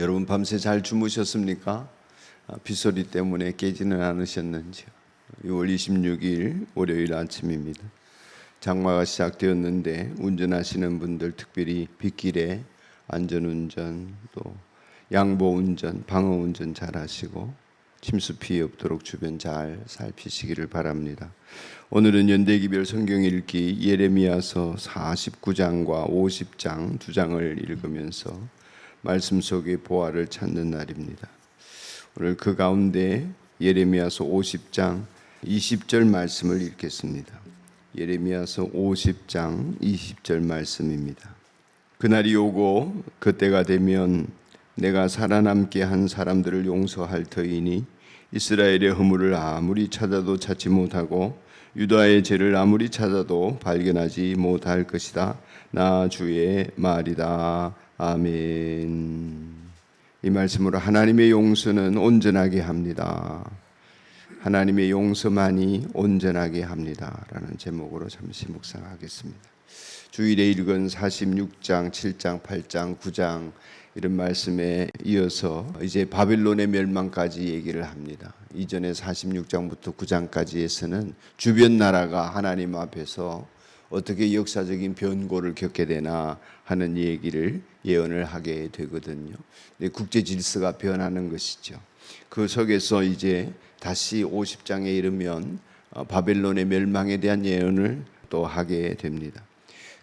여러분 밤새 잘 주무셨습니까? 빗소리 때문에 깨지는 않으셨는지요? 6월 26일 월요일 아침입니다. 장마가 시작되었는데 운전하시는 분들 특별히 빗길에 안전운전, 또 양보운전, 방어운전 잘 하시고 침수 피해 없도록 주변 잘 살피시기를 바랍니다. 오늘은 연대기별 성경 읽기 예레미야서 49장과 50장 두 장을 읽으면서 말씀 속의 보화를 찾는 날입니다. 오늘 그 가운데 예레미야서 50장 20절 말씀을 읽겠습니다. 예레미야서 50장 20절 말씀입니다. 그날이 오고 그때가 되면 내가 살아남게 한 사람들을 용서할 터이니 이스라엘의 허물을 아무리 찾아도 찾지 못하고 유다의 죄를 아무리 찾아도 발견하지 못할 것이다. 나 주의 말이다. 아멘. 이 말씀으로 하나님의 용서는 온전하게 합니다. 하나님의 용서만이 온전하게 합니다. 라는 제목으로 잠시 묵상하겠습니다. 주일에 읽은 46장, 7장, 8장, 9장 이런 말씀에 이어서 이제 바벨론의 멸망까지 얘기를 합니다. 이전에 46장부터 9장까지에서는 주변 나라가 하나님 앞에서 어떻게 역사적인 변고를 겪게 되나 하는 얘기를 예언을 하게 되거든요. 국제 질서가 변하는 것이죠. 그 속에서 이제 다시 50장에 이르면 바벨론의 멸망에 대한 예언을 또 하게 됩니다.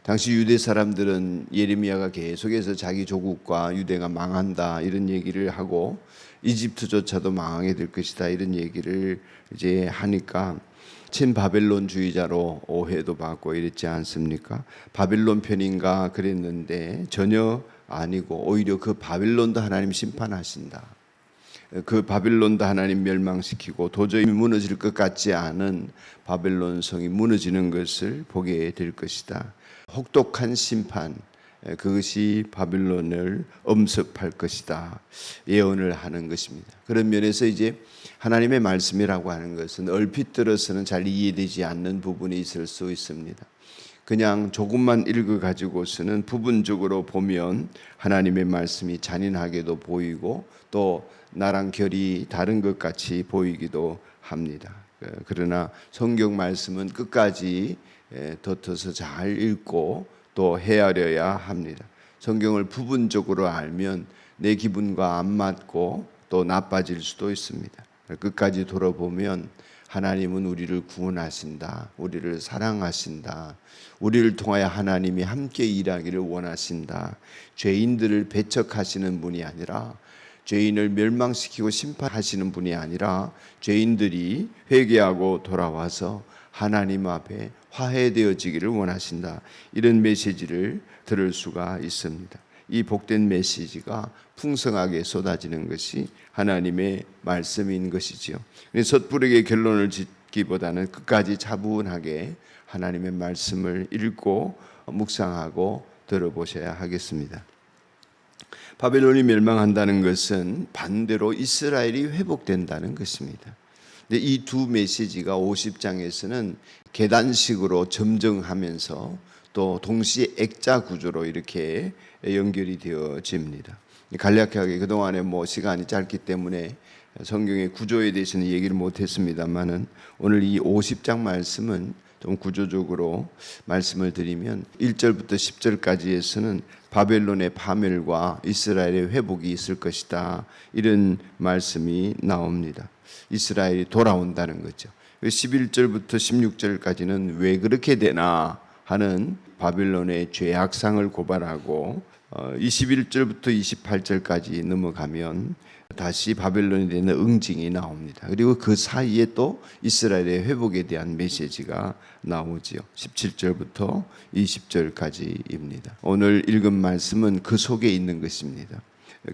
당시 유대 사람들은 예레미야가 계속해서 자기 조국과 유대가 망한다 이런 얘기를 하고 이집트조차도 망하게 될 것이다 이런 얘기를 이제 하니까 친바벨론주의자로 오해도 받고 이랬지 않습니까? 바벨론 편인가 그랬는데 전혀 아니고 오히려 그 바벨론도 하나님 심판하신다. 그 바벨론도 하나님 멸망시키고 도저히 무너질 것 같지 않은 바벨론 성이 무너지는 것을 보게 될 것이다. 혹독한 심판, 그것이 바벨론을 엄습할 것이다. 예언을 하는 것입니다. 그런 면에서 이제 하나님의 말씀이라고 하는 것은 얼핏 들어서는 잘 이해되지 않는 부분이 있을 수 있습니다. 그냥 조금만 읽어가지고서는 부분적으로 보면 하나님의 말씀이 잔인하게도 보이고 또 나랑 결이 다른 것 같이 보이기도 합니다. 그러나 성경 말씀은 끝까지 덧어서 잘 읽고 또 헤아려야 합니다. 성경을 부분적으로 알면 내 기분과 안 맞고 또 나빠질 수도 있습니다. 끝까지 돌아보면 하나님은 우리를 구원하신다. 우리를 사랑하신다. 우리를 통하여 하나님이 함께 일하기를 원하신다. 죄인들을 배척하시는 분이 아니라 죄인을 멸망시키고 심판하시는 분이 아니라 죄인들이 회개하고 돌아와서 하나님 앞에 화해되어지기를 원하신다. 이런 메시지를 들을 수가 있습니다. 이 복된 메시지가 풍성하게 쏟아지는 것이 하나님의 말씀인 것이지요. 섣부르게 결론을 짓기보다는 끝까지 차분하게 하나님의 말씀을 읽고 묵상하고 들어보셔야 하겠습니다. 바벨론이 멸망한다는 것은 반대로 이스라엘이 회복된다는 것입니다. 이 두 메시지가 50장에서는 계단식으로 점정하면서 또 동시에 액자 구조로 이렇게 연결이 되어집니다. 간략하게 그동안에 시간이 짧기 때문에 성경의 구조에 대해서는 얘기를 못했습니다만은 오늘 이 50장 말씀은 좀 구조적으로 말씀을 드리면 1절부터 10절까지에서는 바벨론의 파멸과 이스라엘의 회복이 있을 것이다 이런 말씀이 나옵니다. 이스라엘이 돌아온다는 거죠. 11절부터 16절까지는 왜 그렇게 되나 하는 바벨론의 죄악상을 고발하고 21절부터 28절까지 넘어가면 다시 바벨론에 대한 응징이 나옵니다. 그리고 그 사이에 또 이스라엘의 회복에 대한 메시지가 나오지요. 17절부터 20절까지입니다. 오늘 읽은 말씀은 그 속에 있는 것입니다.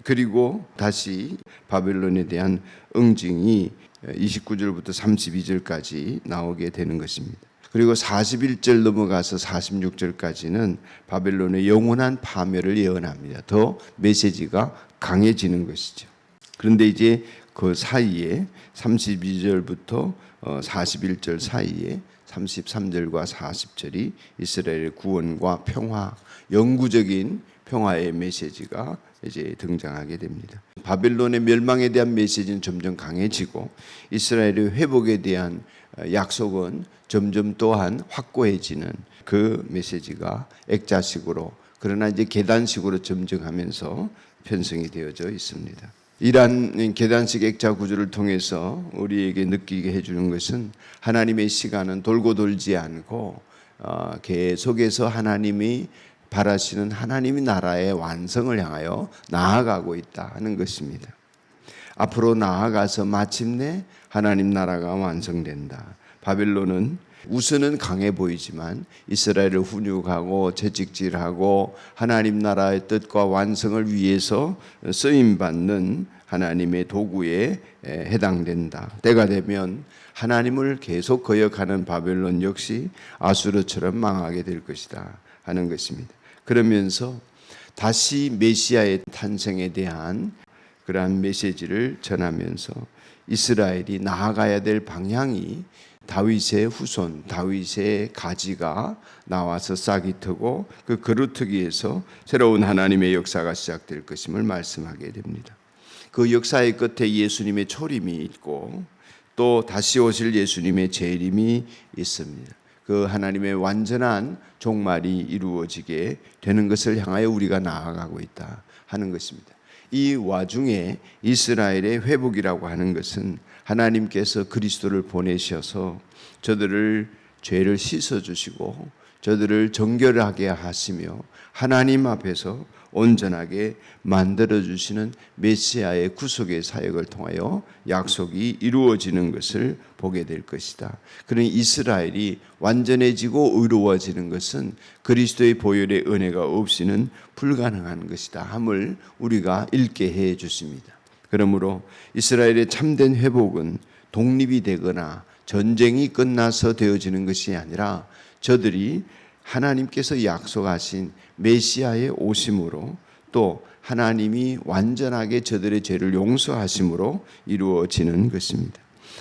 그리고 다시 바벨론에 대한 응징이 29절부터 32절까지 나오게 되는 것입니다. 그리고 41절 넘어가서 46절까지는 바벨론의 영원한 파멸을 예언합니다. 더 메시지가 강해지는 것이죠. 그런데 이제 그 사이에 32절부터 41절 사이에 33절과 40절이 이스라엘의 구원과 평화, 영구적인 평화의 메시지가 이제 등장하게 됩니다. 바벨론의 멸망에 대한 메시지는 점점 강해지고 이스라엘의 회복에 대한 약속은 점점 또한 확고해지는 그 메시지가 액자식으로, 그러나 이제 계단식으로 점증하면서 편성이 되어져 있습니다. 이러한 계단식 액자 구조를 통해서 우리에게 느끼게 해주는 것은 하나님의 시간은 돌고 돌지 않고 계속해서 하나님이 바라시는 하나님의 나라의 완성을 향하여 나아가고 있다 하는 것입니다. 앞으로 나아가서 마침내 하나님 나라가 완성된다. 바벨론은 우선은 강해 보이지만 이스라엘을 훈육하고 채찍질하고 하나님 나라의 뜻과 완성을 위해서 쓰임받는 하나님의 도구에 해당된다. 때가 되면 하나님을 계속 거역하는 바벨론 역시 아수르처럼 망하게 될 것이다 하는 것입니다. 그러면서 다시 메시아의 탄생에 대한 그러한 메시지를 전하면서 이스라엘이 나아가야 될 방향이 다윗의 후손, 다윗의 가지가 나와서 싹이 트고 그 그루터기에서 새로운 하나님의 역사가 시작될 것임을 말씀하게 됩니다. 그 역사의 끝에 예수님의 초림이 있고 또 다시 오실 예수님의 재림이 있습니다. 그 하나님의 완전한 종말이 이루어지게 되는 것을 향하여 우리가 나아가고 있다 하는 것입니다. 이 와중에 이스라엘의 회복이라고 하는 것은 하나님께서 그리스도를 보내셔서 저들을 죄를 씻어주시고 저들을 정결하게 하시며 하나님 앞에서 온전하게 만들어주시는 메시아의 구속의 사역을 통하여 약속이 이루어지는 것을 보게 될 것이다. 그러니 이스라엘이 완전해지고 의로워지는 것은 그리스도의 보혈의 은혜가 없이는 불가능한 것이다 함을 우리가 읽게 해 주십니다. 그러므로 이스라엘의 참된 회복은 독립이 되거나 전쟁이 끝나서 되어지는 것이 아니라 저들이 하나님께서 약속하신 메시아의 오심으로 또 하나님이 완전하게 저들의 죄를 용서하심으로 이루어지는 것입니다.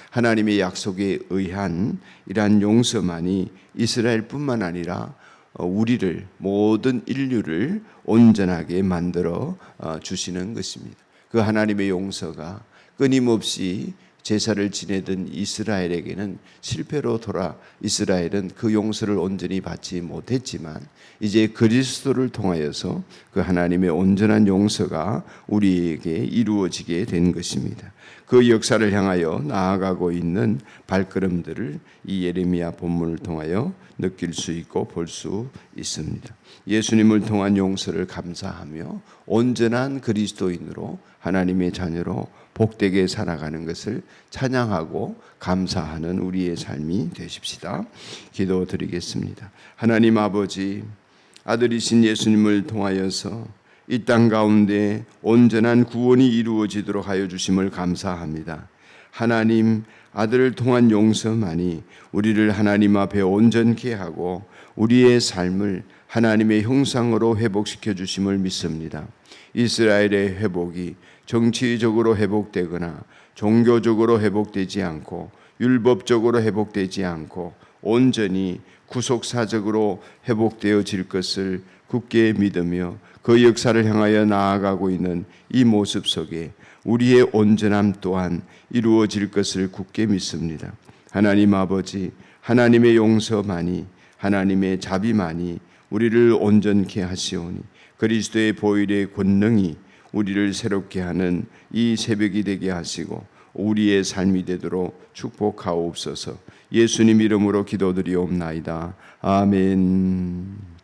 하나님의 약속에 의한 이러한 용서만이 이스라엘뿐만 아니라 우리를, 모든 인류를 온전하게 만들어 주시는 것입니다. 그 하나님의 용서가 끊임없이 제사를 지내던 이스라엘에게는 실패로 돌아 이스라엘은 그 용서를 온전히 받지 못했지만 이제 그리스도를 통하여서 그 하나님의 온전한 용서가 우리에게 이루어지게 된 것입니다. 그 역사를 향하여 나아가고 있는 발걸음들을 이 예레미야 본문을 통하여 느낄 수 있고 볼 수 있습니다. 예수님을 통한 용서를 감사하며 온전한 그리스도인으로 하나님의 자녀로 복되게 살아가는 것을 찬양하고 감사하는 우리의 삶이 되십시다. 기도드리겠습니다. 하나님 아버지, 아들이신 예수님을 통하여서 이 땅 가운데 온전한 구원이 이루어지도록 하여 주심을 감사합니다. 하나님, 아들을 통한 용서만이 우리를 하나님 앞에 온전케 하고 우리의 삶을 하나님의 형상으로 회복시켜 주심을 믿습니다. 이스라엘의 회복이 정치적으로 회복되거나 종교적으로 회복되지 않고 율법적으로 회복되지 않고 온전히 구속사적으로 회복되어질 것을 굳게 믿으며 그 역사를 향하여 나아가고 있는 이 모습 속에 우리의 온전함 또한 이루어질 것을 굳게 믿습니다. 하나님 아버지, 하나님의 용서만이, 하나님의 자비만이 우리를 온전케 하시오니 그리스도의 보혈의 권능이 우리를 새롭게 하는 이 새벽이 되게 하시고 우리의 삶이 되도록 축복하옵소서. 예수님 이름으로 기도드리옵나이다. 아멘.